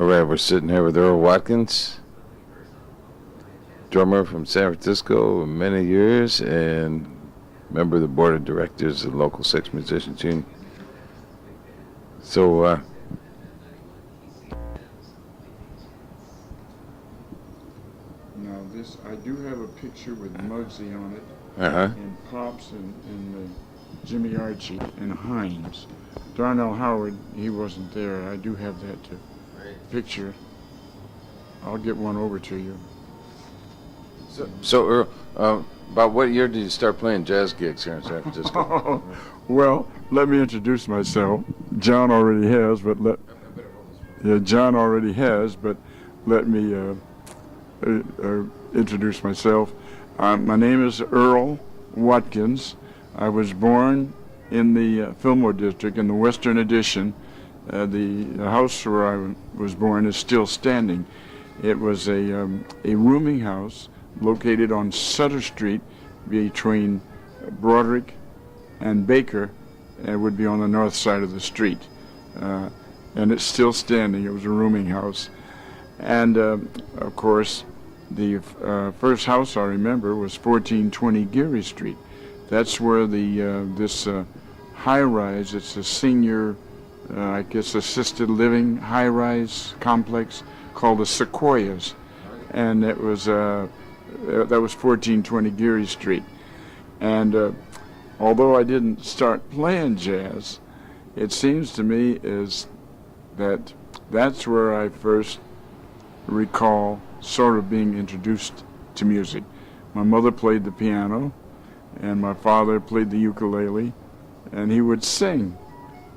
All right, we're sitting here with Earl Watkins, drummer from San Francisco, many years, and member of the board of directors of the local Sex Musicians Union. So, now this, I do have a picture with Muggsy on it, and Pops and Jimmy Archie and Hines. Darnell Howard, he wasn't there. I do have that picture. I'll get one over to you. So Earl, about what year did you start playing jazz gigs here in San Francisco? Well, let me introduce myself. John already has, but let me introduce myself. My name is Earl Watkins. I was born in the Fillmore District in the Western Addition. The house where I was born is still standing. It was a rooming house located on Sutter Street between Broderick and Baker. It would be on the north side of the street. And it's still standing. It was a rooming house. And of course, the first house I remember was 1420 Geary Street. That's where this high-rise, it's a senior, I guess, assisted living high-rise complex called the Sequoias. And it was that was 1420 Geary Street. And although I didn't start playing jazz, it seems to me is that that's where I first recall sort of being introduced to music. My mother played the piano, and my father played the ukulele, and he would sing.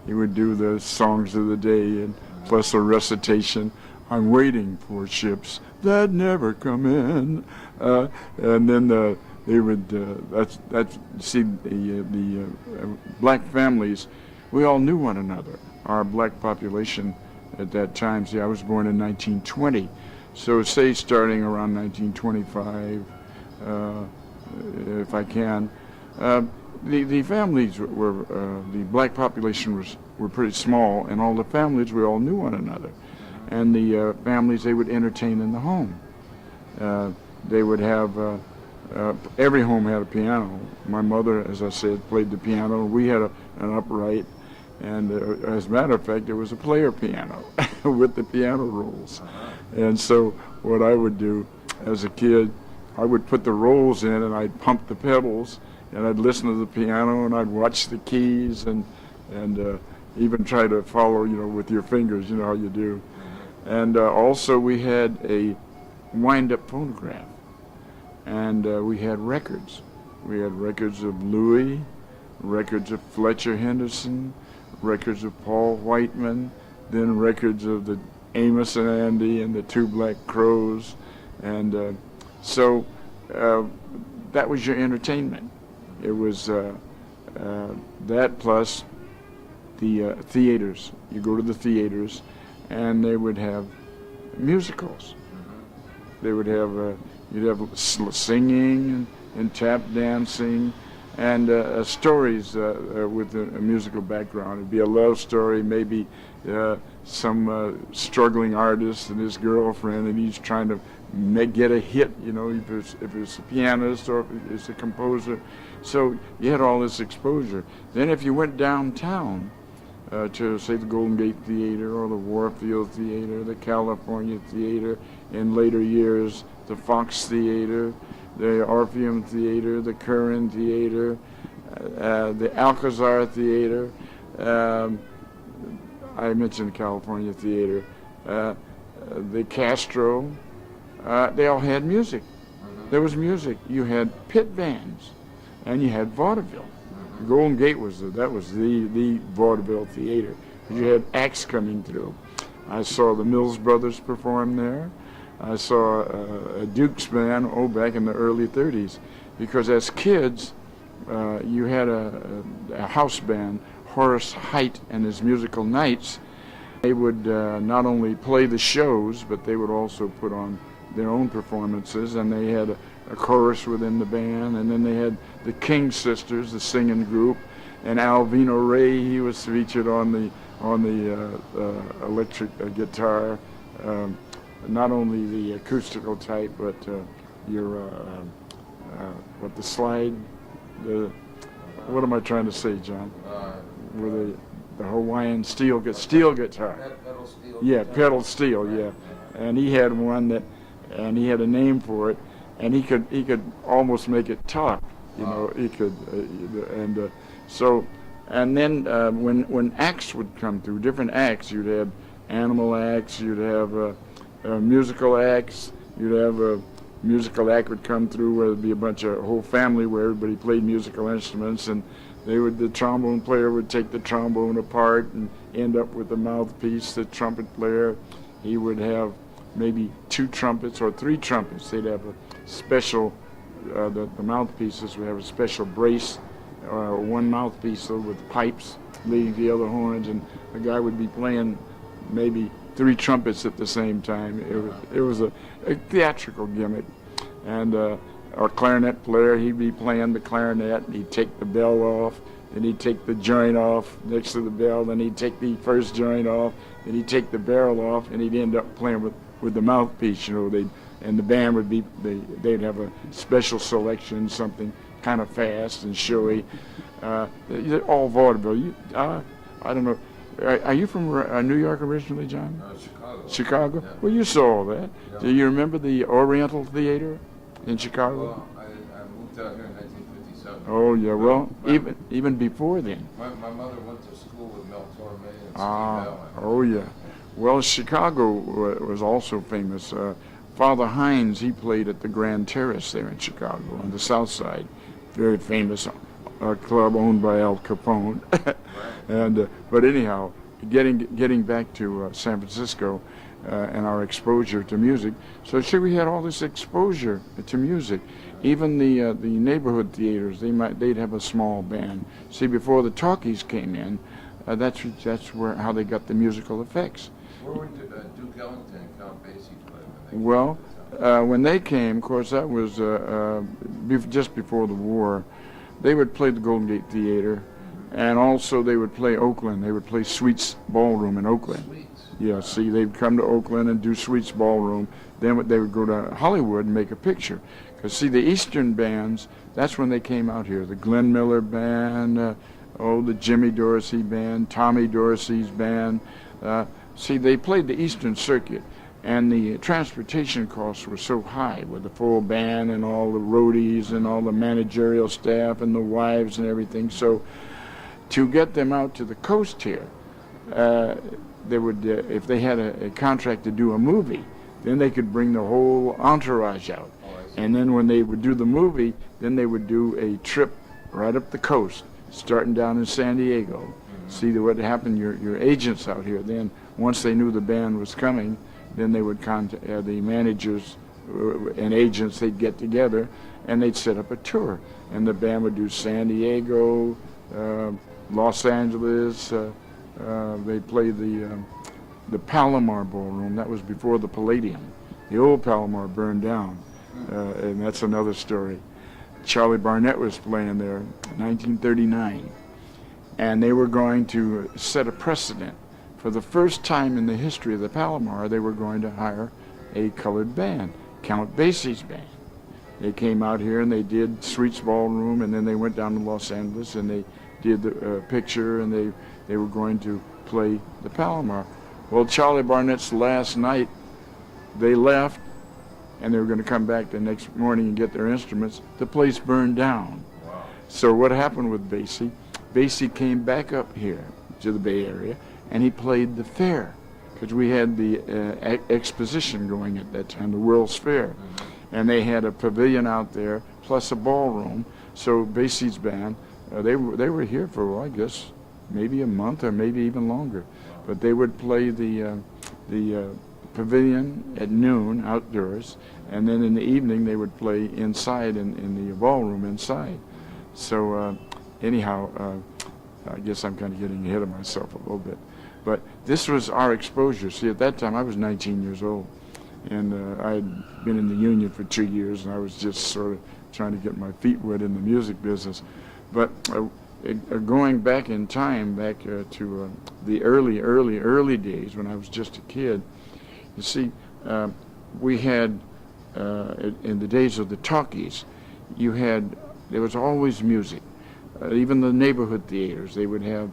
He would do the songs of the day, and plus a recitation, "I'm waiting for ships that never come in," and then they would. See the black families. We all knew one another. Our black population at that time. See, I was born in 1920, so say starting around 1925, if I can. The families were the black population were pretty small, and all the families, we all knew one another. And the families, they would entertain in the home. They would have, every home had a piano. My mother, as I said, played the piano. We had an upright, and as a matter of fact, there was a player piano with the piano rolls. And so what I would do as a kid, I would put the rolls in and I'd pump the pedals, and I'd listen to the piano, and I'd watch the keys, and even try to follow, with your fingers, how you do. And also we had a wind-up phonograph, and we had records. We had records of Louie, records of Fletcher Henderson, records of Paul Whiteman, then records of the Amos and Andy and the Two Black Crows, and so that was your entertainment. It was that plus the theaters. You go to the theaters, and they would have musicals. They would have you'd have singing and tap dancing, and stories with a musical background. It'd be a love story, maybe some struggling artist and his girlfriend, and he's trying to get a hit, if it's a pianist or if it's a composer. So you had all this exposure. Then if you went downtown to, say, the Golden Gate Theater or the Warfield Theater, the California Theater, in later years, the Fox Theater, the Orpheum Theater, the Curran Theater, the Alcazar Theater, I mentioned the California Theater, the Castro, they all had music. There was music. You had pit bands, and you had vaudeville. Golden Gate was the vaudeville theater. You had acts coming through. I saw the Mills Brothers perform there. I saw a Duke's band, back in the early 30s, because as kids, you had a house band, Horace Height and his Musical Knights. They would not only play the shows, but they would also put on their own performances, and they had a chorus within the band, and then they had the King Sisters, the singing group, and Alvino Ray, he was featured on the electric guitar, not only the acoustical type, but your the slide, what am I trying to say, John? With the Hawaiian steel guitar. Pedal steel. Yeah, pedal steel. Yeah, and he had one that, and he had a name for it, and he could almost make it talk. You know, he could, and then when acts would come through, different acts, you'd have animal acts, you'd have musical acts, you'd have a musical act would come through where there'd be a whole family where everybody played musical instruments, and the trombone player would take the trombone apart and end up with the mouthpiece. The trumpet player, he would have maybe 2 trumpets or 3 trumpets. They'd have a special, the mouthpieces would have a special brace, one mouthpiece with pipes leading the other horns, and the guy would be playing maybe 3 trumpets at the same time. It was a theatrical gimmick. And our clarinet player, he'd be playing the clarinet, and he'd take the bell off, then he'd take the joint off next to the bell, then he'd take the first joint off, then he'd take the barrel off, and he'd end up playing with the mouthpiece, you know. And the band would be, they'd have a special selection, something kind of fast and showy. All vaudeville. I don't know. Are you from New York originally, John? Chicago. Chicago? Yeah. Well, you saw all that. Yeah. Do you remember the Oriental Theater in Chicago? Well, I moved out here in 1957. Oh, yeah. Well, even before then. My mother went to school with Mel Torme and Steve Allen. Oh, yeah. Well, Chicago was also famous. Father Hines, he played at the Grand Terrace there in Chicago on the South Side. Very famous club owned by Al Capone. And but anyhow, getting back to San Francisco and our exposure to music. So we had all this exposure to music. Even the neighborhood theaters, they'd have a small band. See, before the talkies came in, that's how they got the musical effects. Where would Duke Ellington and Count Basie play when they Well, when they came, of course, that was just before the war. They would play the Golden Gate Theater, and also they would play Oakland. They would play Sweets Ballroom in Oakland. Sweets. Yeah, see, they'd come to Oakland and do Sweets Ballroom. Then they would go to Hollywood and make a picture. Because, see, the Eastern bands, that's when they came out here. The Glenn Miller Band, the Jimmy Dorsey Band, Tommy Dorsey's band. See, they played the Eastern Circuit, and the transportation costs were so high with the full band and all the roadies and all the managerial staff and the wives and everything. So to get them out to the coast here, they would, if they had a contract to do a movie, then they could bring the whole entourage out. And then when they would do the movie, then they would do a trip right up the coast, starting down in San Diego. Mm-hmm. See what happened, your agents out here, then once they knew the band was coming, then they would contact the managers and agents, they'd get together and they'd set up a tour. And the band would do San Diego, Los Angeles, they'd play the Palomar Ballroom. That was before the Palladium. The old Palomar burned down, and that's another story. Charlie Barnett was playing there in 1939, and they were going to set a precedent. For the first time in the history of the Palomar, they were going to hire a colored band, Count Basie's band. They came out here and they did Sweets Ballroom, and then they went down to Los Angeles and they did the picture, and they were going to play the Palomar. Well, Charlie Barnett's last night, they left, and they were going to come back the next morning and get their instruments. The place burned down. Wow. So what happened with Basie? Basie came back up here to the Bay Area, and he played the fair, because we had the exposition going at that time, the World's Fair. Mm-hmm. And they had a pavilion out there, plus a ballroom. So Basie's band, they were here for, I guess, maybe a month or maybe even longer. But they would play the pavilion at noon outdoors, and then in the evening they would play inside in the ballroom inside. So anyhow, I guess I'm kind of getting ahead of myself a little bit. But this was our exposure. See, at that time I was 19 years old, and I had been in the union for 2 years, and I was just sort of trying to get my feet wet in the music business. But going back in time, back to the early days when I was just a kid, You see, we had, in the days of the talkies, there was always music. Even the neighborhood theaters, they would have,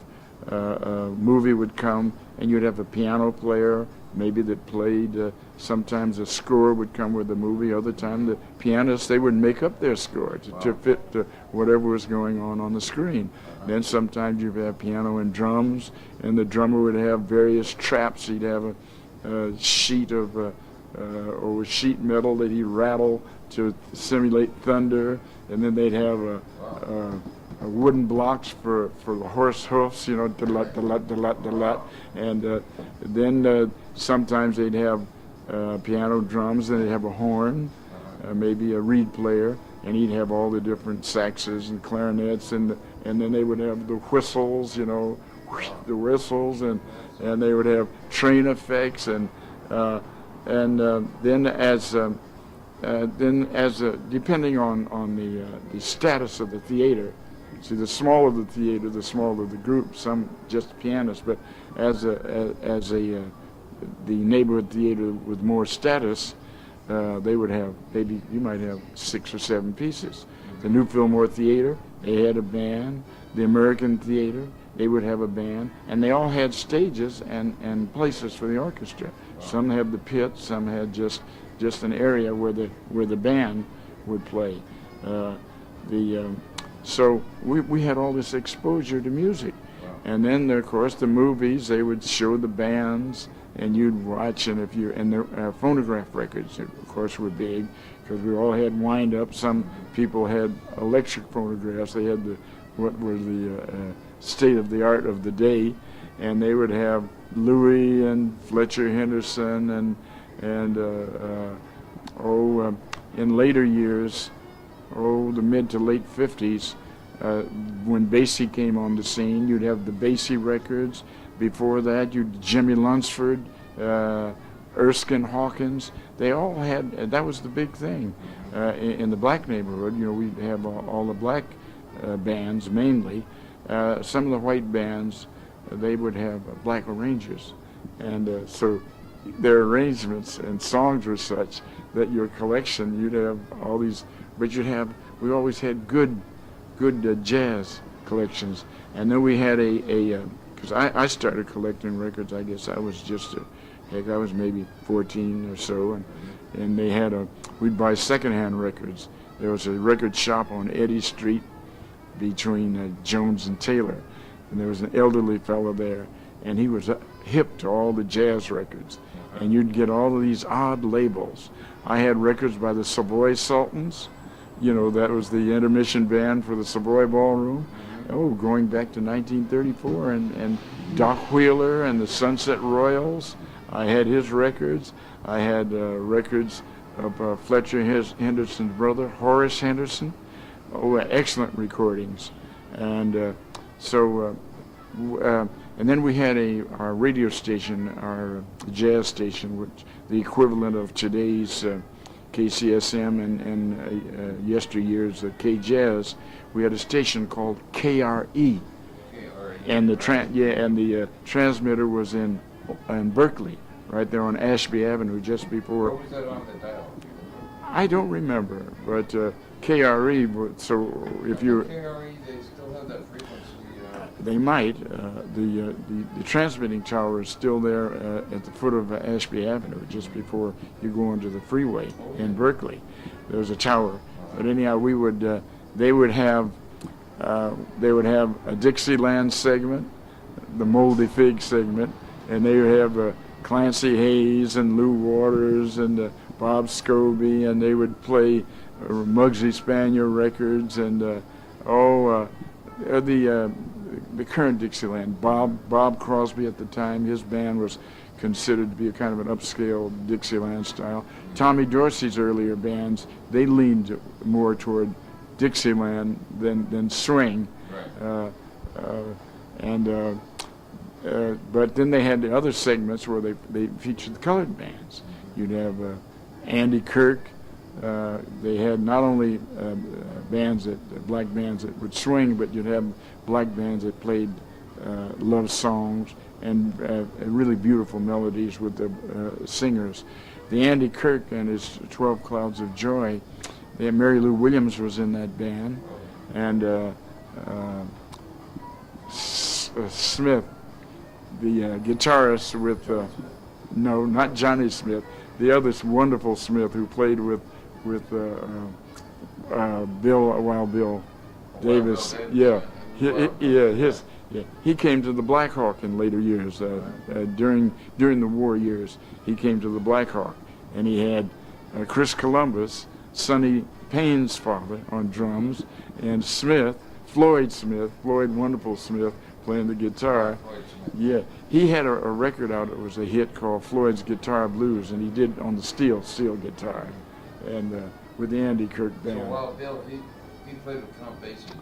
a movie would come, and you'd have a piano player, maybe that played, sometimes a score would come with the movie. Other time, the pianists, they would make up their score to fit whatever was going on the screen. Then sometimes you'd have piano and drums, and the drummer would have various traps. He'd have a sheet of or sheet metal that he'd rattle to simulate thunder, and then they'd have wooden blocks for the horse hoofs, you know, da-lut, and then sometimes they'd have piano drums, and they'd have a horn, maybe a reed player, and he'd have all the different saxes and clarinets, and then they would have the whistles, you know, the whistles, and they would have train effects, and then as depending on the status of the theater. See, the smaller the theater, the smaller the group. Some just pianists, but as the neighborhood theater with more status, they would have maybe you might have 6 or 7 pieces. The New Fillmore Theater, they had a band. The American Theater, they would have a band, and they all had stages and places for the orchestra. Some had the pit, some had just an area where the band would play. So we had all this exposure to music. And then, of course, the movies, they would show the bands, and you'd watch, and the phonograph records, of course, were big, because we all had wind-up. Some people had electric phonographs. They had what were the state-of-the-art of the day, and they would have Louie and Fletcher Henderson, and in later years, the mid to late 50s, when Basie came on the scene, you'd have the Basie records. Before that, you'd Jimmy Lunsford, Erskine Hawkins. They all had, that was the big thing. In the black neighborhood, you know, we'd have all the black bands mainly. Some of the white bands, they would have black arrangers. And so their arrangements and songs were such that your collection, you'd have all these, but we always had good jazz collections. And then we had because I started collecting records, I guess I was I was maybe 14 or so, and they had we'd buy secondhand records. There was a record shop on Eddy Street between Jones and Taylor, and there was an elderly fellow there, and he was hip to all the jazz records, and you'd get all of these odd labels. I had records by the Savoy Sultans, you know, that was the intermission band for the Savoy Ballroom, going back to 1934, and Doc Wheeler and the Sunset Royals. I had his records. I had records of Fletcher Henderson's brother, Horace Henderson. Excellent recordings. And and then we had our radio station, our jazz station, which the equivalent of today's KCSM and yesteryear's K-Jazz. We had a station called KRE, and the transmitter was in Berkeley, right there on Ashby Avenue, just before. What was that on the dial? I don't remember, but KRE. So if you KRE, they still have that frequency. They might. The transmitting tower is still there at the foot of Ashby Avenue, just before you go onto the freeway in Berkeley. There's a tower. But anyhow, they would have a Dixieland segment, the Moldy Fig segment, and they would have Clancy Hayes and Lou Waters and Bob Scobie, and they would play Muggsy Spaniel records and the current Dixieland. Bob Crosby at the time, his band was considered to be a kind of an upscale Dixieland style. Tommy Dorsey's earlier bands, they leaned more toward Dixieland than swing. Right. But then they had the other segments where they featured the colored bands. You'd have Andy Kirk. They had not only black bands that would swing, but you'd have black bands that played love songs. and really beautiful melodies with the singers. The Andy Kirk and his 12 Clouds of Joy, Mary Lou Williams was in that band, and Smith, the guitarist with, no, not Johnny Smith, the other wonderful Smith who played with Bill Davis. Yeah, he came to the Blackhawk in later years. During the war years, he came to the Blackhawk, and he had Chris Columbus, Sonny Payne's father, on drums, and Floyd Wonderful Smith, playing the guitar. Yeah, he had a record out that was a hit called Floyd's Guitar Blues, and he did on the steel guitar, and with the Andy Kirk band. So while Bill, he played with Count Basie?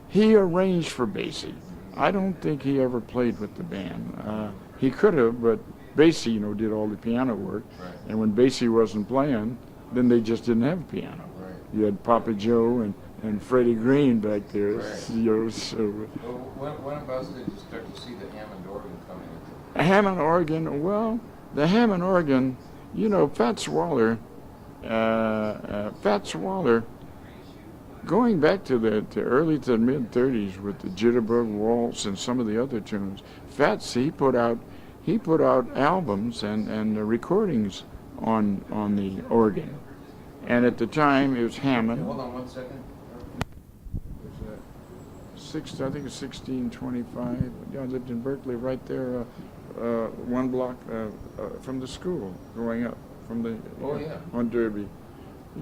He arranged for Basie. I don't think he ever played with the band. He could have, but Basie, did all the piano work. Right. And when Basie wasn't playing, then they just didn't have a piano. Right. You had Papa Joe and Freddie Green back there. Right. So, When about did you start to see the Hammond organ coming into? Hammond organ, well, the Hammond organ, Fats Waller, going back to the early to mid 30s with the Jitterbug Waltz and some of the other tunes, Fats, he put out albums and recordings on the organ. And at the time, it was Hammond. Hold on 1 second. I think it's 1625. I lived in Berkeley, right there, one block from the school, growing up from the on Derby.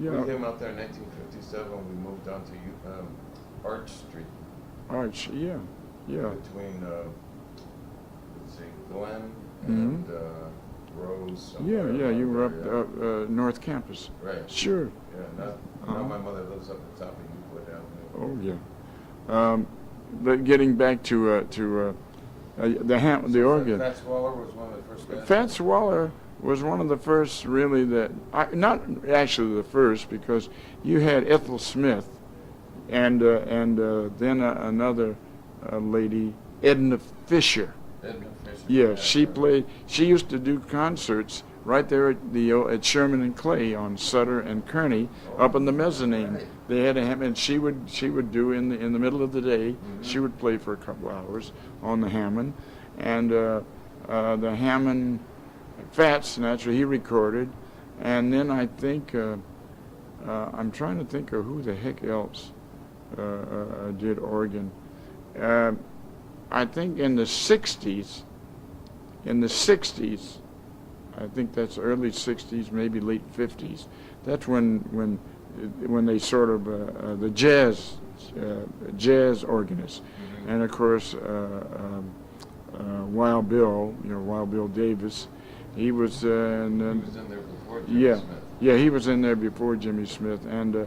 Yeah. We came out there in 1957. We moved down to Arch Street. Arch, yeah. Between let's see, Glen and Rose. Yeah. You were up North Campus. Right. Sure. Yeah. Now my mother lives up at the top of Euclid Avenue. Oh yeah. But getting back to the organ. Fats Waller was one of the first guys. Fats Waller was one of the first, really, not actually the first, because you had Ethel Smith and then another lady, Edna Fisher. Edna Fisher. Yeah, she used to do concerts right there at Sherman and Clay on Sutter and Kearney, up in the mezzanine. Right. They had and she would do in the middle of the day. She would play for a couple hours on the Hammond, and the Hammond Fats, naturally, he recorded, and then I think I'm trying to think of who the heck else did organ. I think in the 60s, I think that's early 60s, maybe late 50s. That's when they sort of the jazz organist, and of course Wild Bill Davis. He was in there before Jimmy Smith. Yeah, he was in there before Jimmy Smith, and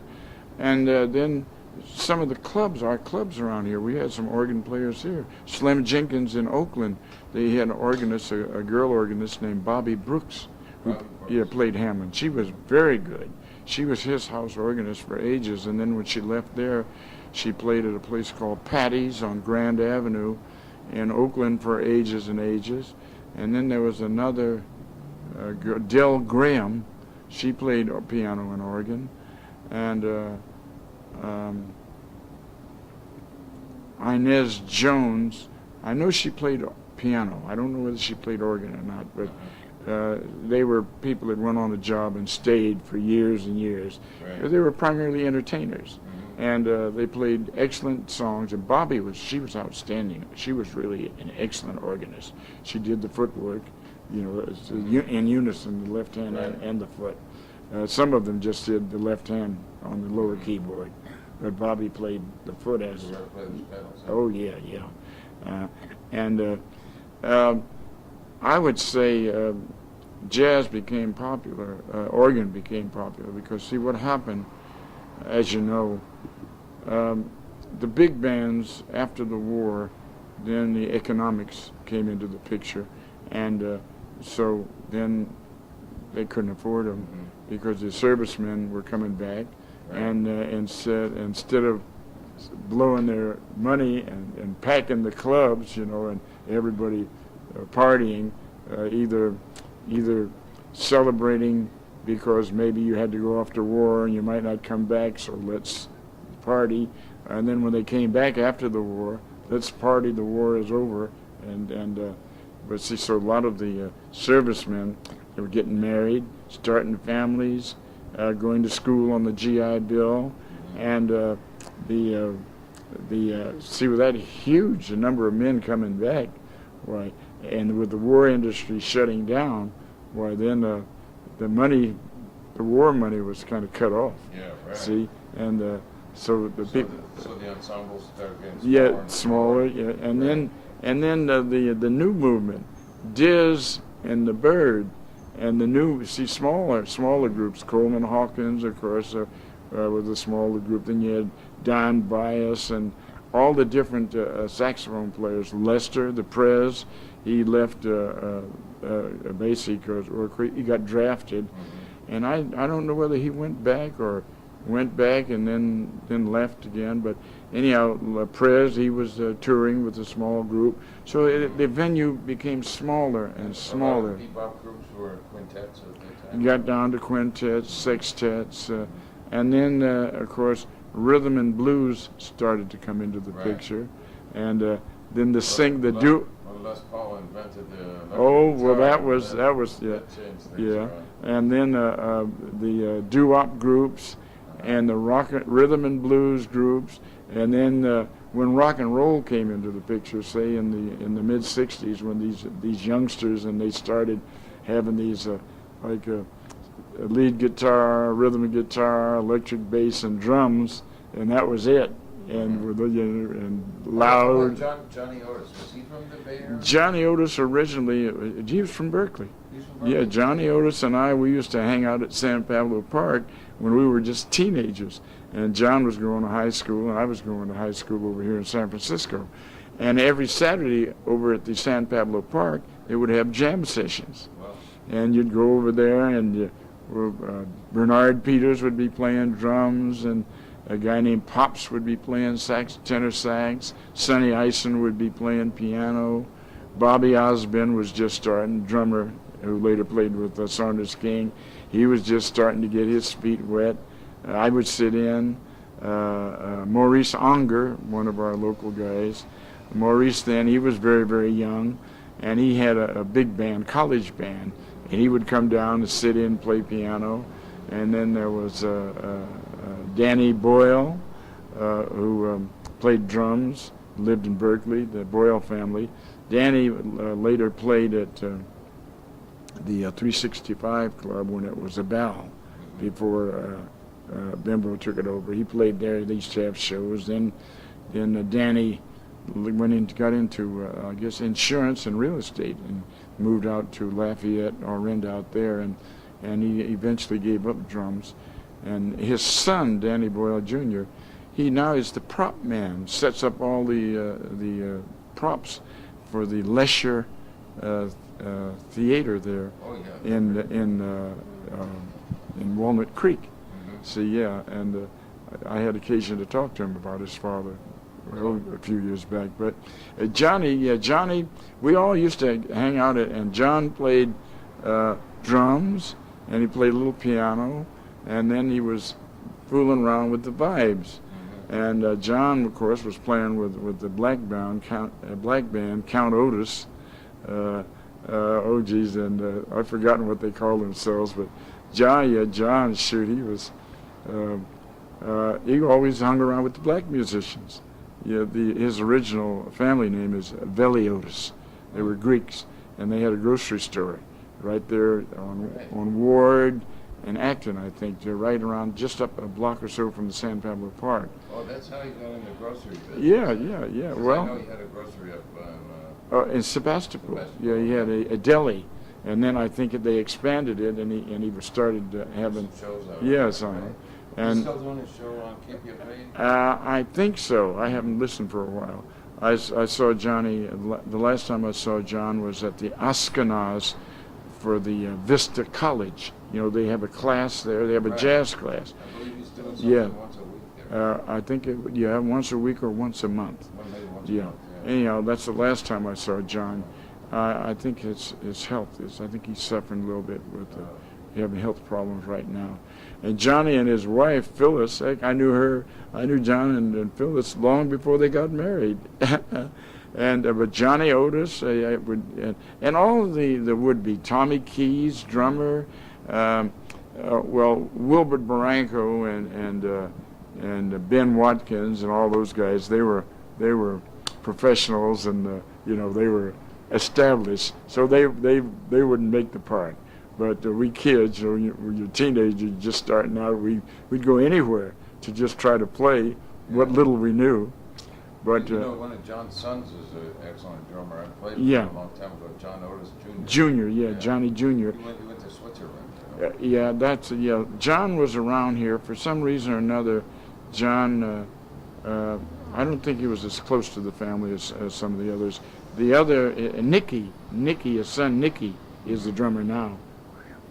then some of the clubs, our clubs around here, we had some organ players here. Slim Jenkins in Oakland, they had an organist, a girl organist named Bobby Brooks, who played Hammond. She was very good. She was his house organist for ages, and then when she left there, she played at a place called Patty's on Grand Avenue in Oakland for ages and ages. And then there was another girl, Dell Graham. She played piano and organ, and Inez Jones. I know she played piano. I don't know whether she played organ or not, but they were people that went on the job and stayed for years and years. Right. They were primarily entertainers, and they played excellent songs. And Bobby she was outstanding. She was really an excellent organist. She did the footwork, in unison, the left hand and the foot. Some of them just did the left hand on the lower keyboard, but Bobby played the foot as. Oh yeah. And I would say jazz became popular, organ became popular, because see what happened, as you know, the big bands after the war, then the economics came into the picture, and so then they couldn't afford them because the servicemen were coming back, and instead of blowing their money and packing the clubs, and everybody partying, either celebrating because maybe you had to go off to war and you might not come back, so let's party. And then when they came back after the war, let's party, the war is over. But see, so a lot of the servicemen, they were getting married, starting families, going to school on the GI Bill, and see, with that huge number of men coming back, why, and with the war industry shutting down, why then the war money was kind of cut off. Yeah, right. See, and so the people. So the ensembles started getting smaller. Yeah, and then the new movement, Diz and the Bird, and the new smaller groups. Coleman Hawkins, of course, was a smaller group. Then you had Don Bias and all the different saxophone players. Lester, the Prez, he left basically because he got drafted, and I don't know whether he went back and then left again. But anyhow, Prez, he was touring with a small group, so the venue became smaller and smaller. The bebop groups were quintets at that time. You got down to quintets, sextets, and then of course rhythm and blues started to come into the picture, and then Les Paul invented the. Oh well, that was yeah, that changed things around. And then the doo-wop groups, and the rhythm and blues groups, and then when rock and roll came into the picture, say in the mid '60s, when these youngsters and they started having these lead guitar, rhythm guitar, electric bass, and drums, and that was it. And with and loud. Johnny Otis, was he from the Bay Area? Johnny Otis originally, he was from Berkeley. He's from Berkeley? Yeah, Johnny Otis and we used to hang out at San Pablo Park when we were just teenagers. And John was going to high school, and I was going to high school over here in San Francisco. And every Saturday over at the San Pablo Park, they would have jam sessions. Wow. And you'd go over there, and Bernard Peters would be playing drums, and a guy named Pops would be playing tenor sax. Sonny Eisen would be playing piano. Bobby Osborne was just starting, drummer who later played with Saunders King. He was just starting to get his feet wet. I would sit in. Maurice Unger, one of our local guys. Maurice then, he was very, very young, and he had a big band, college band, and he would come down and sit in, play piano. And then there was Danny Boyle, who played drums, lived in Berkeley, the Boyle family. Danny later played at the 365 Club when it was a Bell, before Bimbo took it over. He played there. They used to have shows. Then Danny got into I guess insurance and real estate, and moved out to Lafayette or rent out there, and he eventually gave up drums. And his son, Danny Boyle Jr., he now is the prop man, sets up all the props for the Lesher theater there in Walnut Creek. So yeah, and I had occasion to talk to him about his father a few years back. But Johnny, we all used to hang out and John played drums, and he played a little piano, and then he was fooling around with the vibes. And John, of course, was playing with the black band, Count Otis. Oh geez, and I've forgotten what they called themselves, but John, shoot, he was. He always hung around with the black musicians. Yeah, his original family name is Veliotis. They were Greeks, and they had a grocery store right there on Ward and Acton, I think. They're right around, just up a block or so from the San Pablo Park. Oh, that's how he got in the grocery business. Yeah. Well, I know he had a grocery up in Sebastopol. Yeah, he had a deli, and then I think they expanded it, and he started having shows out. Yes, And still doing his show on Keep You Paid? I think so. I haven't listened for a while. I saw Johnny, the last time I saw John was at the Ashkenaz for the Vista College. You know, they have a class there. They have a jazz class. I believe he's doing something once a week there. I think once a week or once a month. Well, maybe once a month, anyhow, that's the last time I saw John. I think his health is. I think he's suffering a little bit with having health problems right now. And Johnny and his wife Phyllis, I knew John and Phyllis long before they got married. And but Johnny Otis, and all of the would-be Tommy Keys, drummer, Wilbert Barranco and Ben Watkins and all those guys. They were professionals, and they were established, so they wouldn't make the part. But we kids, when you're teenagers, just starting out, we'd go anywhere to just try to play what little we knew. But one of John's sons is an excellent drummer. I played with him a long time ago, John Otis Jr. Johnny Jr. He went to Switzerland. John was around here for some reason or another. John, I don't think he was as close to the family as some of the others. The other, Nicky, his son Nicky, is the drummer now.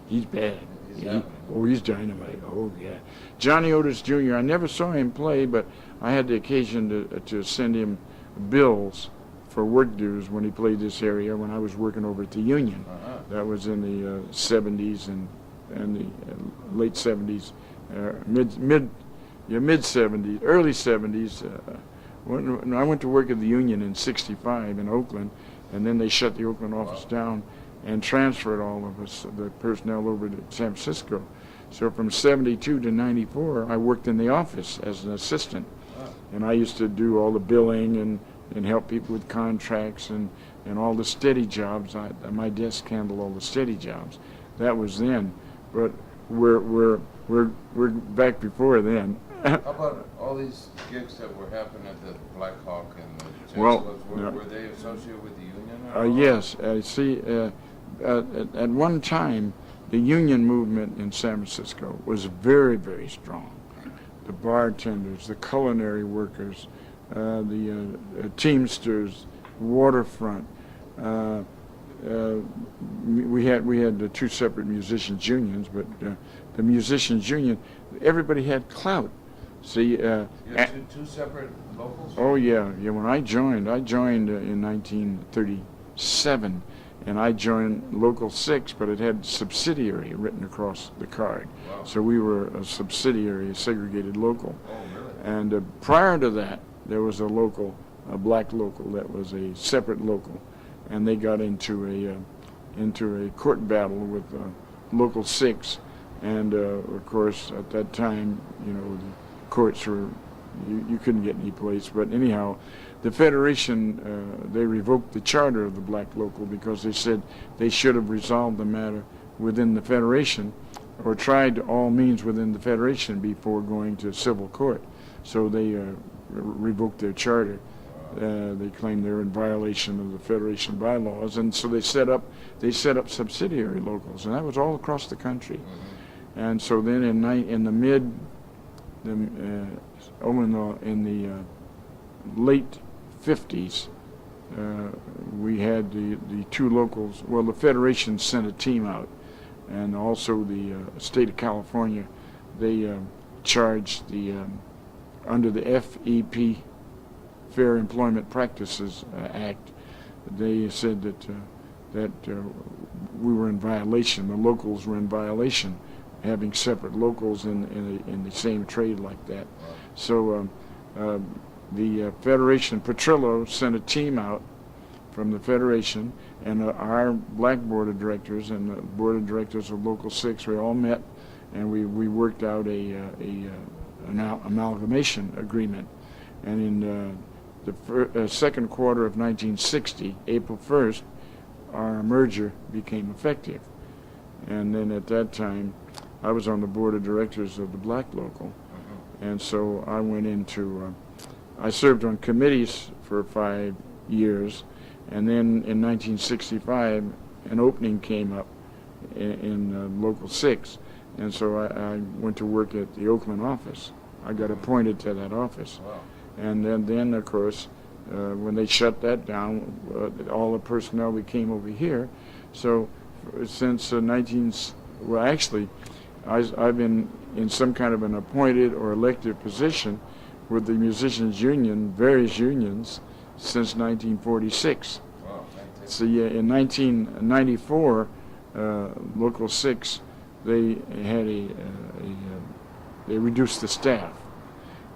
He's bad. He's dynamite. Oh, yeah. Johnny Otis Jr., I never saw him play, but I had the occasion to send him bills for work dues when he played this area when I was working over at the Union. That was in the 70s and the late 70s, mid-70s, early 70s. When I went to work at the Union in '65 in Oakland, and then they shut the Oakland office down and transferred all of us, the personnel, over to San Francisco. So from '72 to '94, I worked in the office as an assistant. And I used to do all the billing and help people with contracts and all the steady jobs. My desk handled all the steady jobs. That was then. But we're back before then. How about all these gigs that were happening at the Blackhawk and the Terrace? Were they associated with the Union? Yes. See, at one time, the union movement in San Francisco was very, very strong. The bartenders, the culinary workers, the Teamsters, waterfront. We had two separate musicians unions, but the musicians union, everybody had clout. See, you had two separate locals? Oh yeah. When I joined in 1937. And I joined Local 6, but it had subsidiary written across the card. Wow. So we were a subsidiary, a segregated local. Oh, really? And prior to that, there was a black local that was a separate local. And they got into a court battle with Local 6. And of course, at that time, the courts were, you couldn't get any place. But anyhow, the Federation, they revoked the charter of the black local because they said they should have resolved the matter within the Federation or tried all means within the Federation before going to civil court. So they revoked their charter. They claimed they were in violation of the Federation bylaws, and so they set up subsidiary locals, and that was all across the country. Mm-hmm. And so then in the late 50s, we had the two locals. Well, the Federation sent a team out, and also the state of California. They charged under the FEP, Fair Employment Practices Act. They said that we were in violation. The locals were in violation, having separate locals in the same trade like that. So the Federation, Petrillo, sent a team out from the Federation, and our black board of directors and the board of directors of Local 6, we all met, and we worked out an amalgamation agreement. And in the second quarter of 1960, April 1st, our merger became effective. And then at that time, I was on the board of directors of the black local, and so I went into I served on committees for 5 years, and then in 1965, an opening came up in Local 6, and so I went to work at the Oakland office. I got appointed to that office. Wow. And then of course, when they shut that down, all the personnel came over here. So since I've been in some kind of an appointed or elected position with the musicians union, various unions, since 1946. Wow, So yeah, in 1994, Local 6, they had they reduced the staff.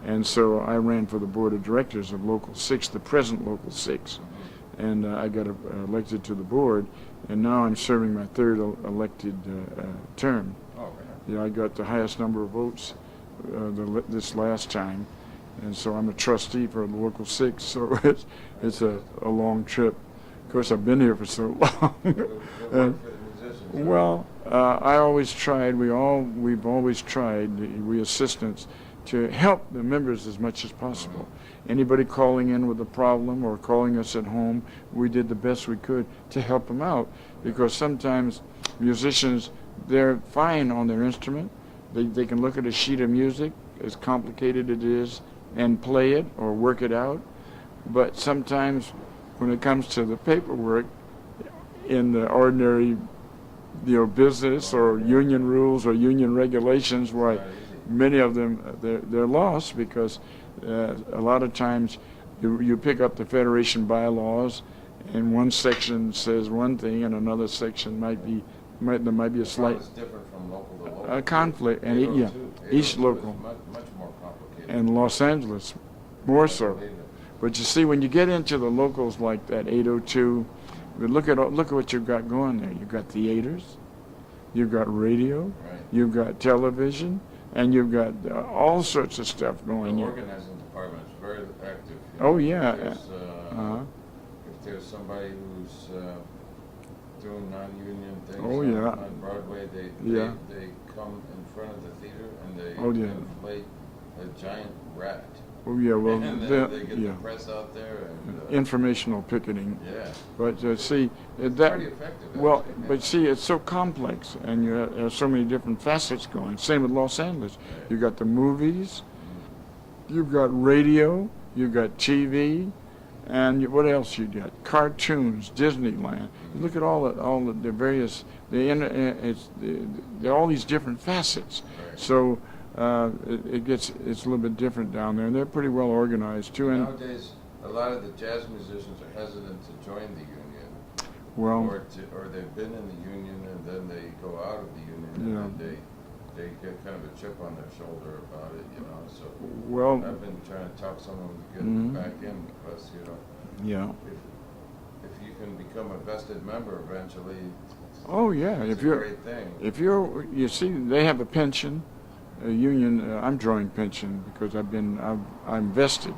And so I ran for the board of directors of Local 6, the present Local 6. And I got elected to the board, and now I'm serving my third elected term. Oh, yeah, I got the highest number of votes this last time, and so I'm a trustee for the Local 6, so it's a long trip. Of course, I've been here for so long. Well, I always tried, we've always tried, we assistants, to help the members as much as possible. Anybody calling in with a problem or calling us at home, we did the best we could to help them out, because sometimes musicians, they're fine on their instrument. They can look at a sheet of music, as complicated it is, and play it or work it out. But sometimes when it comes to the paperwork in the ordinary business or union rules or union regulations, why many of them, they're lost, because a lot of times you pick up the Federation bylaws, and one section says one thing, and another section there might be a slight different from local to local. Conflict, and each local, much more complicated. and Los Angeles more so. But you see, when you get into the locals like that 802, look at what you've got going there. You've got theaters, you've got radio, you've got television, and you've got all sorts of stuff going. The organizing department is very active. Oh yeah. If there's somebody who's doing non-union things on Broadway, they come in front of the theater and they inflate a giant rat. Oh yeah, well, and then they get the press out there and informational picketing. Yeah. But see, it's pretty effective. Well, but see, it's so complex, and you have so many different facets going. Same with Los Angeles. Right. You got the movies, you've got radio, you've got TV, and what else you got? Cartoons, Disneyland. You look at all the various. There are all these different facets. Right. So. It's a little bit different down there, and they're pretty well organized too. And nowadays, a lot of the jazz musicians are hesitant to join the union, or they've been in the union and then they go out of the union and they get kind of a chip on their shoulder about it, So I've been trying to talk some of them to get them back in, because if you can become a vested member eventually, it's a great thing. You see, they have a pension. A union, I'm drawing pension because I'm vested,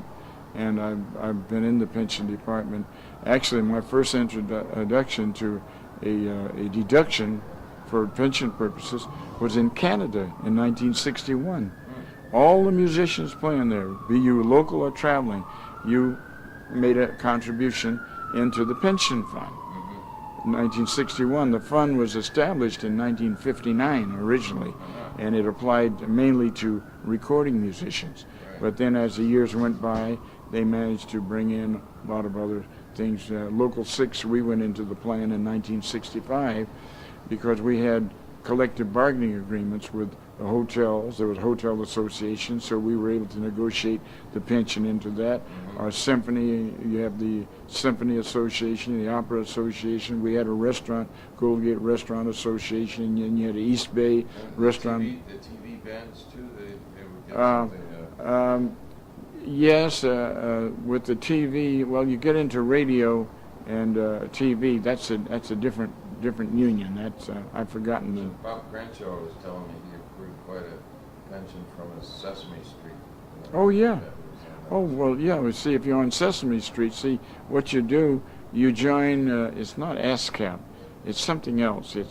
and I've been in the pension department. Actually, my first introduction to a deduction for pension purposes was in Canada in 1961. All the musicians playing there, be you local or traveling, you made a contribution into the pension fund. In 1961, the fund was established in 1959 originally, and it applied mainly to recording musicians. But then as the years went by, they managed to bring in a lot of other things. Local 6, we went into the plan in 1965 because we had collective bargaining agreements with the hotels. There was a hotel association, so we were able to negotiate the pension into that. Our symphony, you have the Symphony Association, the Opera Association. We had a restaurant, Goldgate Restaurant Association, and you had the East Bay Restaurant. The TV bands too, they would get something. Yes, with the TV, well, you get into radio and TV. That's a different union. That's I've forgotten the. Bob Crenshaw was telling me he accrued quite a pension from his Sesame Street. Oh yeah. Oh well, yeah. We see if you're on Sesame Street. See what you do. You join. It's not ASCAP. It's something else. It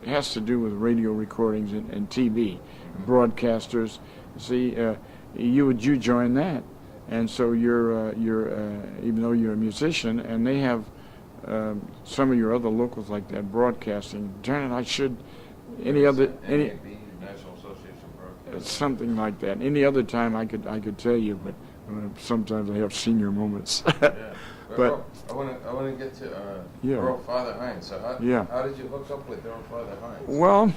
has to do with radio recordings and TV broadcasters. See, you join that, and so you're even though you're a musician, and they have. Some of your other locals like that broadcasting. Janet, I should any National Association Broadcasting. Something like that. Any other time I could tell you, but sometimes I have senior moments. But I want to get to Earl Father Hines. So how did you hook up with Earl Father Hines? Well,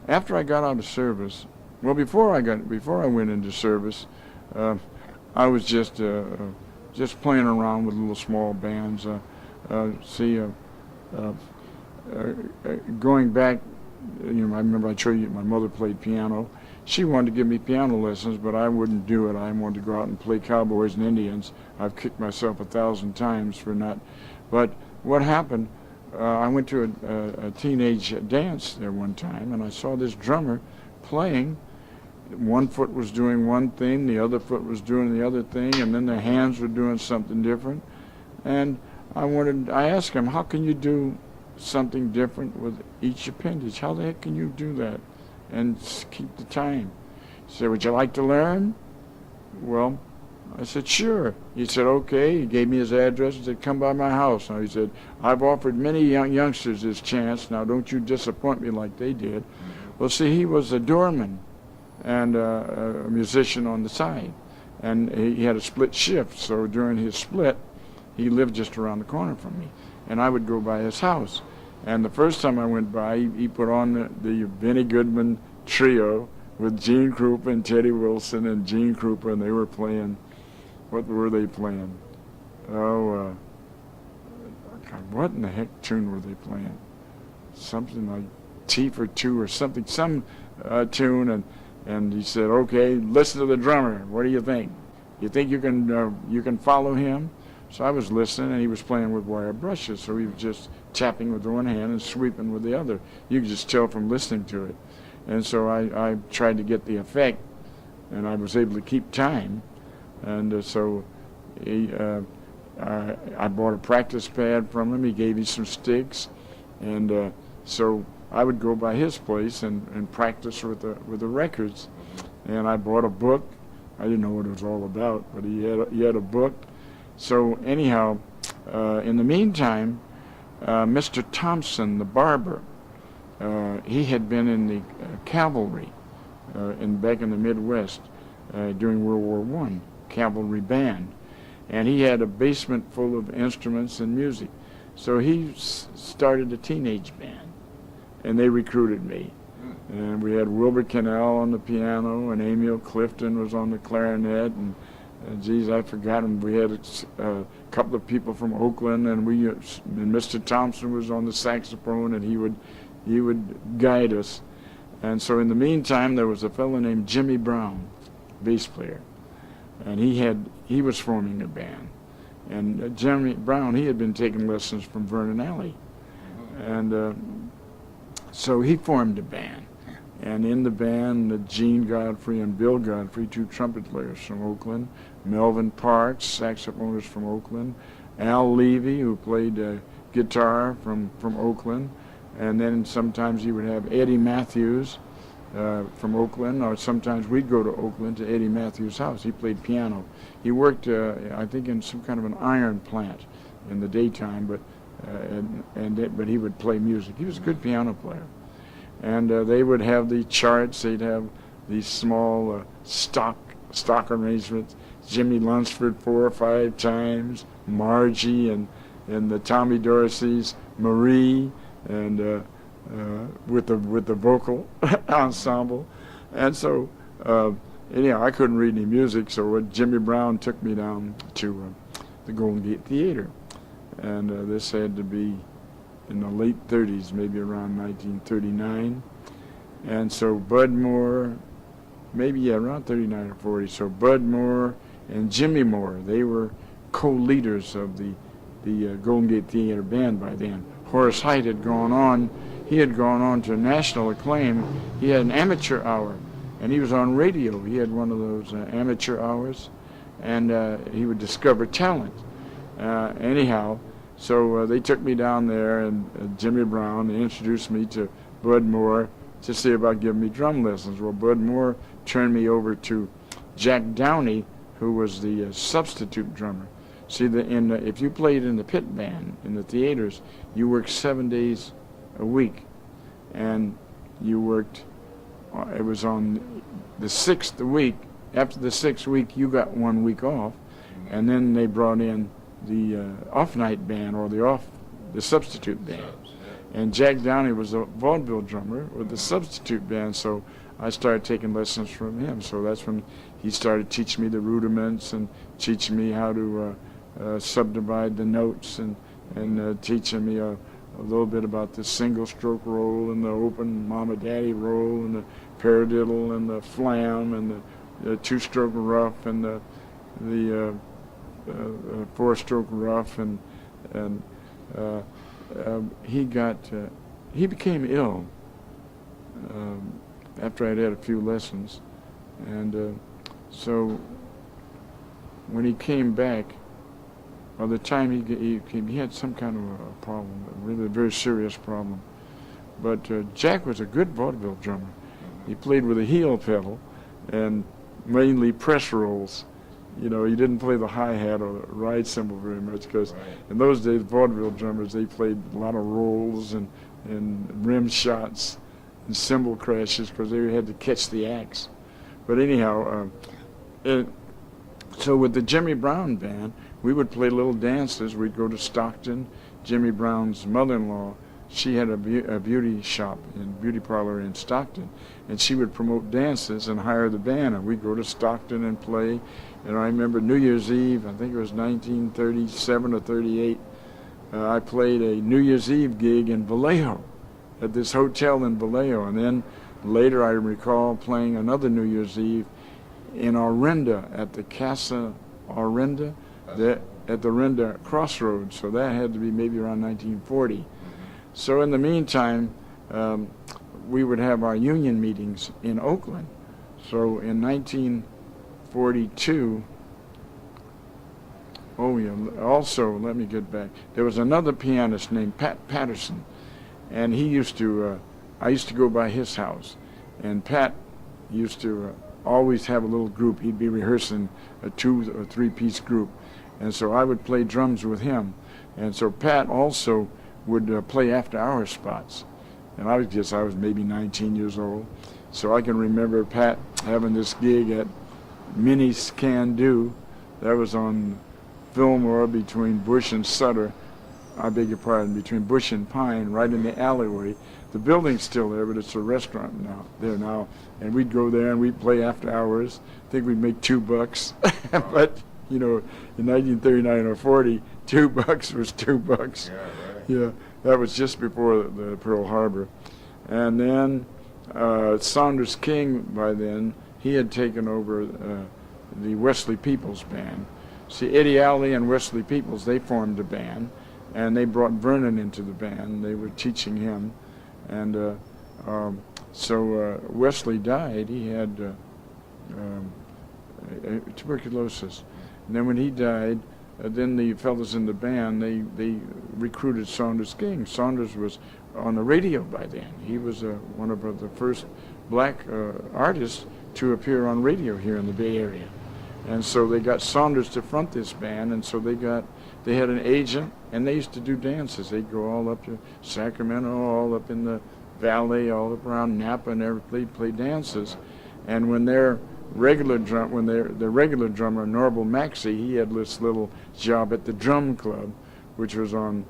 after I got out of service, before I went into service, I was just just playing around with little small bands. Going back, I remember I told you my mother played piano. She wanted to give me piano lessons, but I wouldn't do it. I wanted to go out and play cowboys and Indians. I've kicked myself 1,000 times for not. But what happened, I went to a teenage dance there one time, and I saw this drummer playing. One foot was doing one thing, the other foot was doing the other thing, and then their hands were doing something different. And I asked him, how can you do something different with each appendage? How the heck can you do that and keep the time? He said, would you like to learn? Well, I said, sure. He said, okay. He gave me his address and said, come by my house. Now, he said, I've offered many youngsters this chance. Now, don't you disappoint me like they did. Well, see, he was a doorman and a musician on the side. And he had a split shift. So during his split, he lived just around the corner from me. And I would go by his house. And the first time I went by, he put on the Benny Goodman trio with Gene Krupa and Teddy Wilson and Gene Krupa, and they were playing. What were they playing? Oh, God, what in the heck tune were they playing? Something like T for Two or something, some tune. And he said, okay, listen to the drummer. What do you think? You think you can follow him? So I was listening, and he was playing with wire brushes, so he was just tapping with one hand and sweeping with the other. You could just tell from listening to it. And so I tried to get the effect, and I was able to keep time. And so I bought a practice pad from him. He gave me some sticks. And so I would go by his place and practice with the records. And I bought a book. I didn't know what it was all about, but he had a book. So anyhow, in the meantime, Mr. Thompson, the barber, he had been in the cavalry back in the Midwest during World War I, cavalry band. And he had a basement full of instruments and music. So he started a teenage band, and they recruited me. And we had Wilbur Cannell on the piano, and Emil Clifton was on the clarinet, and geez, I forgot him. We had a couple of people from Oakland, and Mr. Thompson was on the saxophone, and he would guide us. And so in the meantime, there was a fellow named Jimmy Brown, bass player, and he was forming a band. And Jimmy Brown, he had been taking lessons from Vernon Alley, and so he formed a band. And in the band, Gene Godfrey and Bill Godfrey, two trumpet players from Oakland, Melvin Parks, saxophonist from Oakland, Al Levy, who played guitar from Oakland, and then sometimes he would have Eddie Matthews from Oakland, or sometimes we'd go to Oakland to Eddie Matthews' house. He played piano. He worked, I think, in some kind of an iron plant in the daytime, but he would play music. He was a good piano player. And they would have the charts. They'd have these small stock arrangements. Jimmy Lunsford 4 or 5 times, Margie and the Tommy Dorsey's Marie, and with the vocal ensemble. And so anyhow, I couldn't read any music, so Jimmy Brown took me down to the Golden Gate Theater, and this had to be in the late 30s, maybe around 1939. And so Bud Moore, around 39 or 40. So Bud Moore and Jimmy Moore, they were co-leaders of the Golden Gate Theater band by then. Horace Heidt had gone on. He had gone on to national acclaim. He had an amateur hour, and he was on radio. He had one of those amateur hours, and he would discover talent. Anyhow, so they took me down there, and Jimmy Brown, they introduced me to Bud Moore to see about giving me drum lessons. Well, Bud Moore turned me over to Jack Downey, who was the substitute drummer. See, if you played in the pit band, in the theaters, you worked 7 days a week. And you worked, it was on the 6th week. After the 6th week, you got 1 week off. And then they brought in the off-night band, or the substitute band. And Jack Downey was a vaudeville drummer with the substitute band, so I started taking lessons from him. So that's when he started teaching me the rudiments and teaching me how to subdivide the notes and teaching me a little bit about the single stroke roll and the open mama daddy roll and the paradiddle and the flam and the two-stroke ruff and the four-stroke ruff and he became ill after I'd had a few lessons, and so when he came back, by the time he came, he had some kind of a problem, really a very serious problem. But Jack was a good vaudeville drummer. He played with a heel pedal and mainly press rolls. You know, he didn't play the hi-hat or the ride cymbal very much because in those days, vaudeville drummers, they played a lot of rolls and rim shots and cymbal crashes because they had to catch the axe. But anyhow, so with the Jimmy Brown band, we would play little dances. We'd go to Stockton. Jimmy Brown's mother-in-law, she had a beauty shop and beauty parlor in Stockton, and she would promote dances and hire the band, and we'd go to Stockton and play. And I remember New Year's Eve, I think it was 1937 or 38, I played a New Year's Eve gig in Vallejo, at this hotel in Vallejo, and then later I recall playing another New Year's Eve in Orinda at the Casa Orinda, at the Orinda Crossroads, so that had to be maybe around 1940. So in the meantime, we would have our union meetings in Oakland. So in 1942, also, let me get back. There was another pianist named Pat Patterson, and he used to, I used to go by his house, and Pat used to always have a little group. He'd be rehearsing a 2 or 3 piece group, and so I would play drums with him. And so Pat also would play after-hour spots, and I was maybe 19 years old, so I can remember Pat having this gig at Minnie's Can Do. That was on Fillmore between Bush and Sutter. I beg your pardon, between Bush and Pine, right in the alleyway. The building's still there, but it's a restaurant now. And we'd go there and we'd play after hours. I think we'd make $2. But, you know, in 1939 or 40, $2 was $2. Yeah, right. Yeah, that was just before the Pearl Harbor. And then Saunders King, by then, he had taken over the Wesley Peoples band. See, Eddie Alley and Wesley Peoples, they formed a band, and they brought Vernon into the band. They were teaching him. And so Wesley died. He had tuberculosis. And then when he died, then the fellows in the band, they recruited Saunders King. Saunders was on the radio by then. He was one of the first black artists to appear on radio here in the Bay Area. And so they got Saunders to front this band, and so they had an agent, and they used to do dances. They'd go all up to Sacramento, all up in the valley, all up around Napa, and they'd play dances. And when the regular drummer, Norval Maxey, he had this little job at the Drum Club, which was on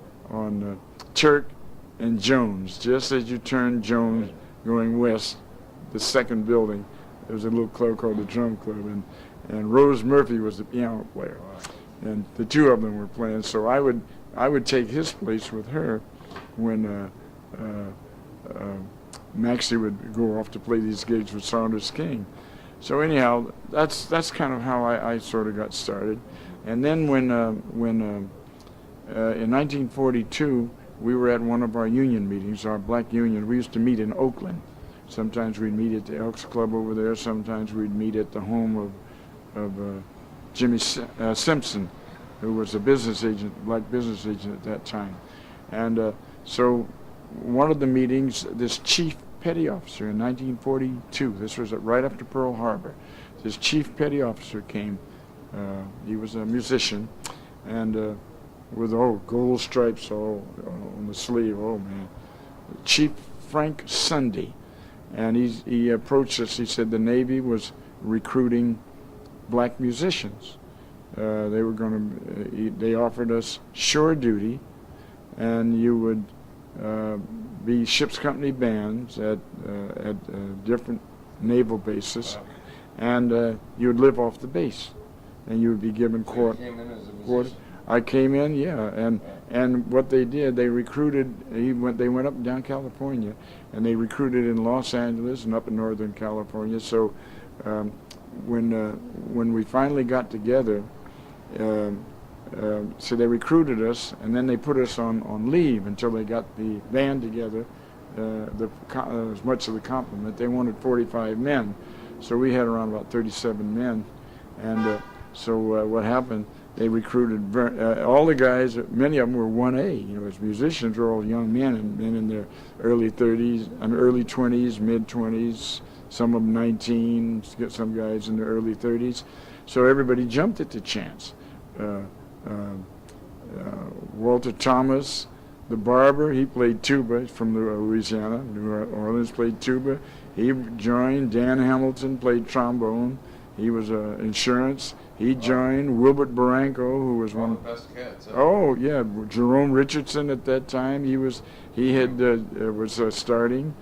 Turk and Jones. Just as you turn Jones going west, the second building, there was a little club called the Drum Club, and Rose Murphy was the piano player, and the two of them were playing. So I would take his place with her when Maxie would go off to play these gigs with Saunders King. So anyhow, that's kind of how I sort of got started. And then when in 1942 we were at one of our union meetings, our black union. We used to meet in Oakland. Sometimes we'd meet at the Elks Club over there. Sometimes we'd meet at the home of Jimmy Simpson, who was a business agent, black business agent at that time. And so one of the meetings, this chief petty officer in 1942, this was right after Pearl Harbor, this chief petty officer came. He was a musician, and with gold stripes all on the sleeve. Oh man, Chief Frank Sunday. And he approached us. He said the Navy was recruiting black musicians. They offered us shore duty, and you would be ship's company bands at different naval bases, and you would live off the base, and you would be given quarters. I came in, yeah, and what they did, they recruited. They went up and down California, and they recruited in Los Angeles and up in Northern California. So when we finally got together, so they recruited us, and then they put us on leave until they got the band together. As much of the complement, they wanted 45 men, so we had around about 37 men, and so what happened? They recruited all the guys. Many of them were 1A. You know, as musicians, were all young men and men in their early 30s, early 20s, mid 20s. Some of them 19. Some guys in their early 30s. So everybody jumped at the chance. Walter Thomas, the barber, he played tuba from Louisiana. New Orleans, played tuba. He joined. Dan Hamilton played trombone. He was insurance. He joined. Wilbert Barranco, who was one of the best cats. Huh? Oh yeah, Jerome Richardson at that time. He was starting.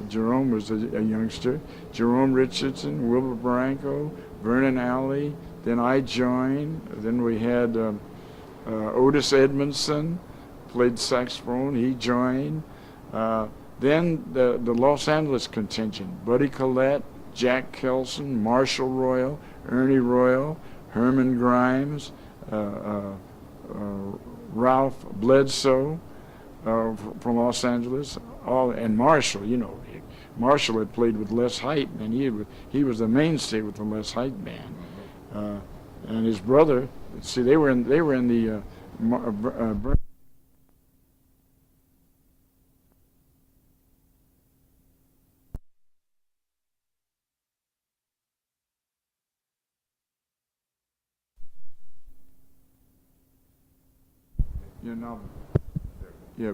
Jerome was a youngster. Jerome Richardson, Wilbert Barranco, Vernon Alley. Then I joined. Then we had Otis Edmondson, played saxophone. He joined. Then the Los Angeles contingent: Buddy Collette, Jack Kelson, Marshall Royal, Ernie Royal, Herman Grimes, Ralph Bledsoe from Los Angeles, and Marshall. You know, Marshall had played with Les Height, and he was the mainstay with the Les Height band. And his brother, see, they were in the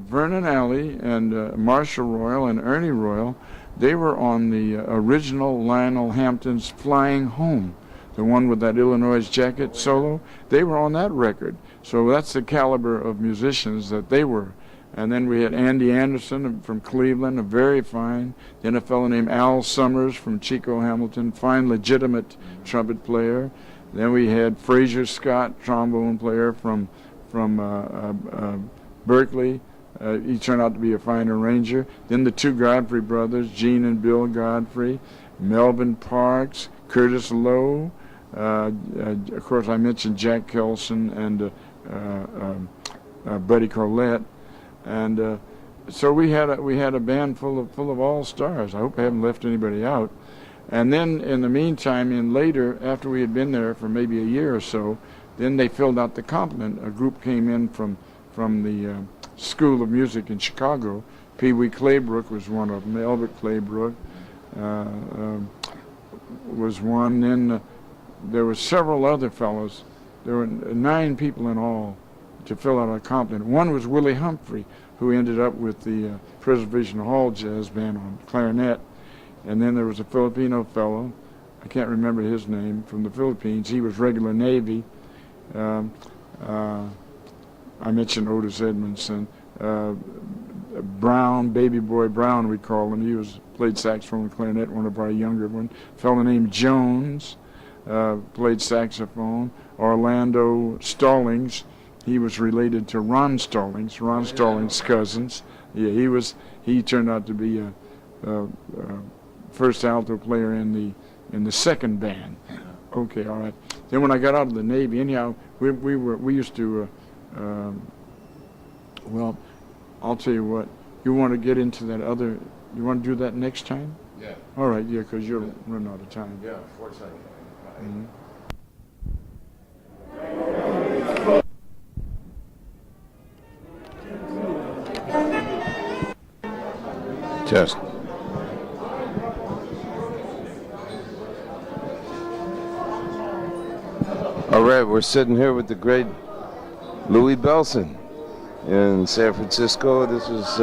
Vernon Alley and Marshall Royal and Ernie Royal, they were on the original Lionel Hampton's Flying Home, the one with that Illinois jacket solo. They were on that record. So that's the caliber of musicians that they were. And then we had Andy Anderson from Cleveland, a very fine. Then a fellow named Al Summers from Chico Hamilton, fine legitimate trumpet player. Then we had Fraser Scott, trombone player from Berkeley. He turned out to be a fine arranger. Then the two Godfrey brothers, Gene and Bill Godfrey, Melvin Parks, Curtis Lowe. Of course, I mentioned Jack Kelson and Buddy Collette. And so we had a band full of all stars. I hope I haven't left anybody out. And then in the meantime, later, after we had been there for maybe a year or so, then they filled out the complement. A group came in from the School of Music in Chicago. Pee Wee Claybrook was one of them. Albert Claybrook was one. Then there were several other fellows. There were 9 people in all to fill out a complement. One was Willie Humphrey, who ended up with the Preservation Hall Jazz Band on clarinet. And then there was a Filipino fellow, I can't remember his name, from the Philippines. He was regular Navy. I mentioned Otis Edmondson. Brown, Baby Boy Brown, we call him. He played saxophone and clarinet, one of our younger ones. A fellow named Jones played saxophone. Orlando Stallings, he was related to Ron Stallings, Stallings' cousins. Yeah, he turned out to be a first alto player in the second band. Okay, all right. Then when I got out of the Navy, anyhow, we used to. Well, I'll tell you what. You want to get into that other? You want to do that next time? Yeah. All right. Yeah, because you're running out of time. Yeah, unfortunately. Mm-hmm. Test. All right, we're sitting here with the great Louie Bellson in San Francisco. This is,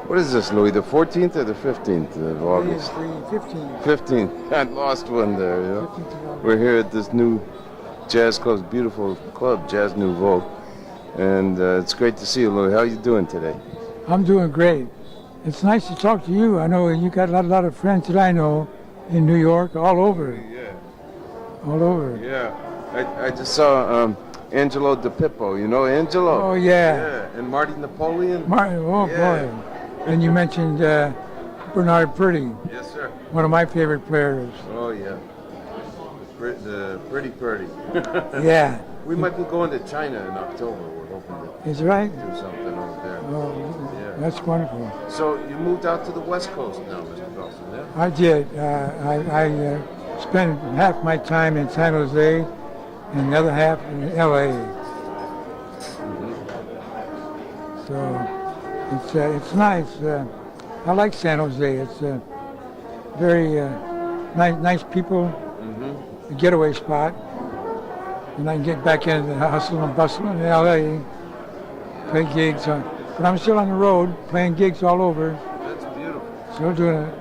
what is this, Louie, the 14th or the 15th of August? 15th. 15th. I lost one there, you know. We're here at this new jazz club, beautiful club, Jazz Nouveau. And it's great to see you, Louie. How are you doing today? I'm doing great. It's nice to talk to you. I know you got a lot of friends that I know in New York, all over. Yeah. All over. Yeah. I just saw Angelo DePippo. You know Angelo? Oh, yeah. Yeah, and Marty Napoleon. Martin, oh, Yeah. boy. And you mentioned Bernard Purdie, Yes, sir. one of my favorite players. Oh, yeah. The Pretty Purdy. Yeah. We might be going to China in October. We're hoping to Is right? do something over there. Oh, Yeah. that's wonderful. So you moved out to the West Coast now, Mr. Bellson, yeah? I did. I spent half my time in San Jose and the other half in LA. So it's nice. I like San Jose. It's very nice people, a getaway spot. And I can get back into the hustle and bustle in LA, play gigs. But I'm still on the road, playing gigs all over. That's beautiful. Still doing it.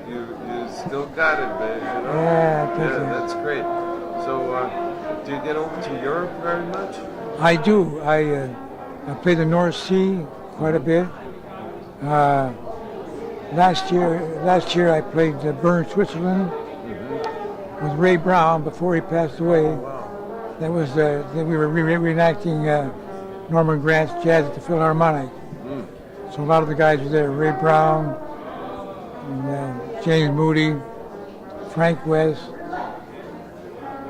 You still got it, babe. You know? Yeah, thank you. That's great. So, do you get over to Europe very much? I do. I play the North Sea quite a bit. Last year I played Bern, Switzerland with Ray Brown before he passed away. Wow. That was we were reenacting Norman Grant's Jazz at the Philharmonic. So a lot of the guys were there. Ray Brown, and, James Moody, Frank West,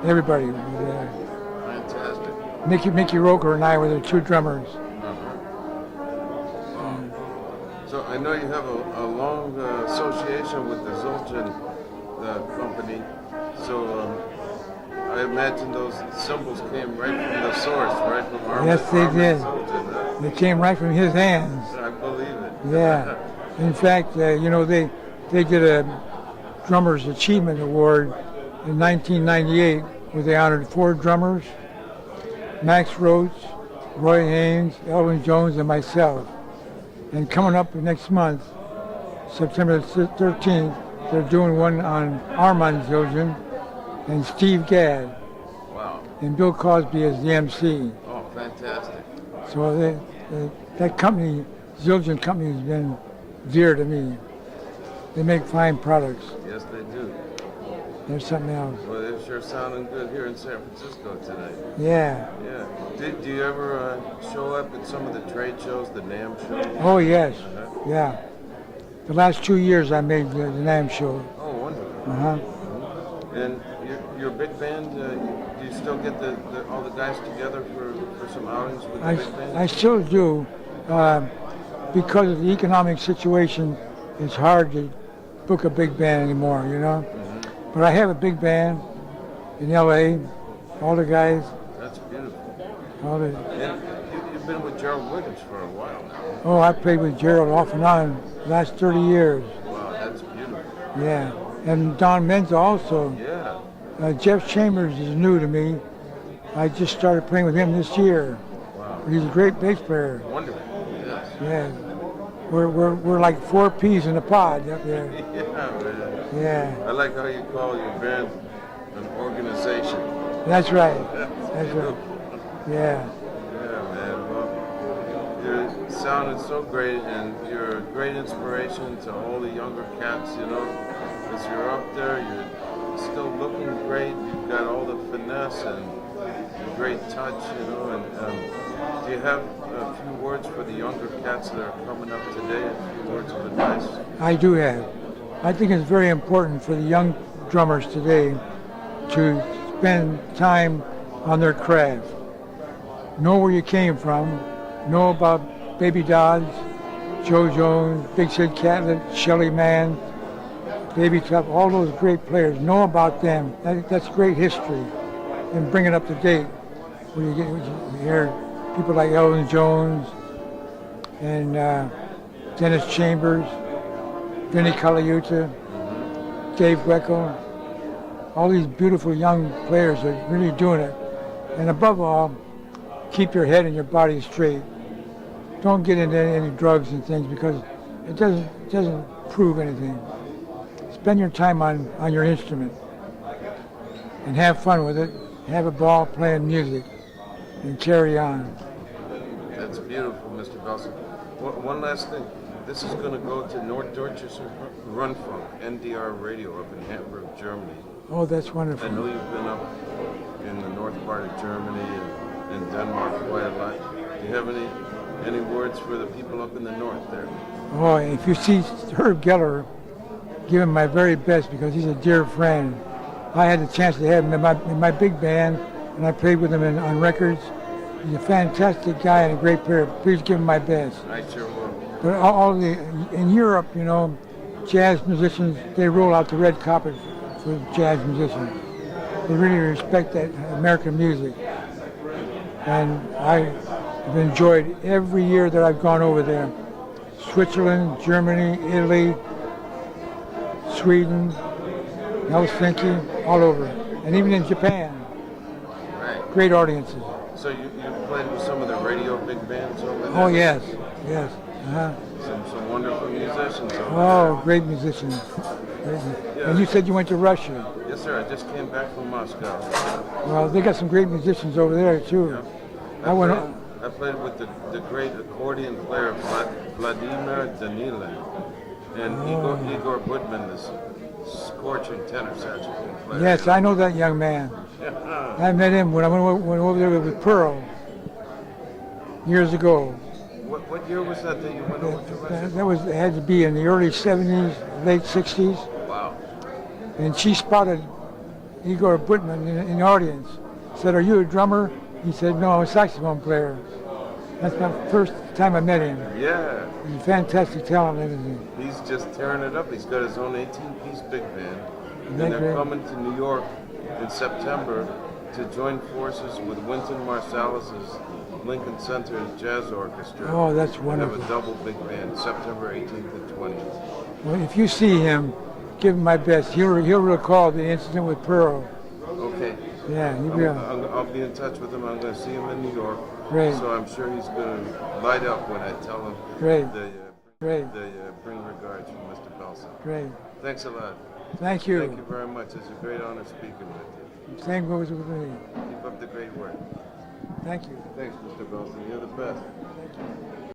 everybody was there. Fantastic. Mickey Roker and I were the two drummers. So I know you have a long association with the Zildjian company. So I imagine those symbols came right from the source, right from Armin. Yes, they did. Zildjian, huh? They came right from his hands. I believe it. Yeah. In fact, they did a Drummers Achievement Award in 1998 where they honored 4 drummers, Max Roach, Roy Haynes, Elvin Jones, and myself. And coming up next month, September 13th, they're doing one on Armand Zildjian and Steve Gadd. Wow. And Bill Cosby as the MC. Oh, fantastic. So that company, Zildjian Company, has been dear to me. They make fine products. Yes, they do. There's something else. Well, they're sure sounding good here in San Francisco tonight. Yeah. Yeah. Do you ever show up at some of the trade shows, the NAMM shows? Oh, yes. Yeah. The last 2 years I made the NAMM show. Oh, wonderful. Uh-huh. And your big band, do you still get all the guys together for some outings with the big band? I still do. Because of the economic situation, it's hard to book a big band anymore, you know? But I have a big band in L.A., all the guys. That's beautiful. And you've been with Gerald Williams for a while now. Oh, I played with Gerald off and on the last 30 years. Wow, that's beautiful. Yeah. And Don Menza also. Yeah. Jeff Chambers is new to me. I just started playing with him this year. Wow. He's a great bass player. Wonderful. Yes. Yeah. We're like 4 peas in a pod up there. Yeah, man. Yeah. I like how you call your band an organization. That's right. That's right. Yeah. Yeah, man. Well, your sound is so great, and you're a great inspiration to all the younger cats, you know. As you're up there, you're still looking great. You've got all the finesse and great touch, you know. And do you have a few words for the younger cats that are coming up today? A few words of advice? I do have. I think it's very important for the young drummers today to spend time on their craft. Know where you came from. Know about Baby Dodds, Joe Jones, Big Sid Catlett, Shelly Manne, Baby Tough, all those great players. Know about them. That's great history. And bring it up to date. When you hear people like Elvin Jones and Dennis Chambers, Vinnie Colaiuta, Dave Weckl, all these beautiful young players are really doing it. And above all, keep your head and your body straight. Don't get into any drugs and things because it doesn't prove anything. Spend your time on your instrument and have fun with it. Have a ball playing music and carry on. That's beautiful, Mr. Bellson. One last thing. This is going to go to Norddeutsches Rundfunk, NDR radio up in Hamburg, Germany. Oh, that's wonderful. I know you've been up in the north part of Germany and Denmark quite a lot. Do you have any words for the people up in the north there? Oh, if you see Herb Geller, give him my very best because he's a dear friend. I had the chance to have him in my big band, and I played with him on records. He's a fantastic guy and a great player. Please give him my best. I sure will. But in Europe, you know, jazz musicians, they roll out the red carpet for jazz musicians. They really respect that American music. And I have enjoyed every year that I've gone over there. Switzerland, Germany, Italy, Sweden, Helsinki, all over. And even in Japan. Right. Great audiences. So you played with some of the radio big bands over there? Oh, yes, yes. Uh-huh. Some wonderful musicians over Oh, there. great musicians. Yeah. And you said you went to Russia. Yes, sir. I just came back from Moscow. Well, they got some great musicians over there, too. Yeah. I played with the great accordion player Vladimir Danilin and Igor Budman, this scorching tenor saxophone player. Yes, I know that young man. I met him when I went over there with Pearl years ago. What year was that you went over to Russia? It had to be in the early 70s, late 60s. Wow. And she spotted Igor Budman in the audience. Said, "Are you a drummer?" He said, "No, I'm a saxophone player." That's my first time I met him. Yeah. He's a fantastic talent and everything. He's just tearing it up. He's got his own 18-piece big band. And that they're great? coming to New York in September to join forces with Wynton Marsalis's Lincoln Center Jazz Orchestra. Oh, that's They wonderful. have a double big band, September 18th and 20th. Well, if you see him, give him my best. He'll recall the incident with Pearl. Okay. Yeah, he'll be I'll be in touch with him. I'm going to see him in New York. Great. So I'm sure he's going to light up when I tell him Great. they bring regards from Mr. Bellson. great. Thanks a lot. Thank you. Thank you very much. It's a great honor speaking with you. Same goes with me. Keep up the great work. Thank you. Thanks, Mr. Bellson. You're the best.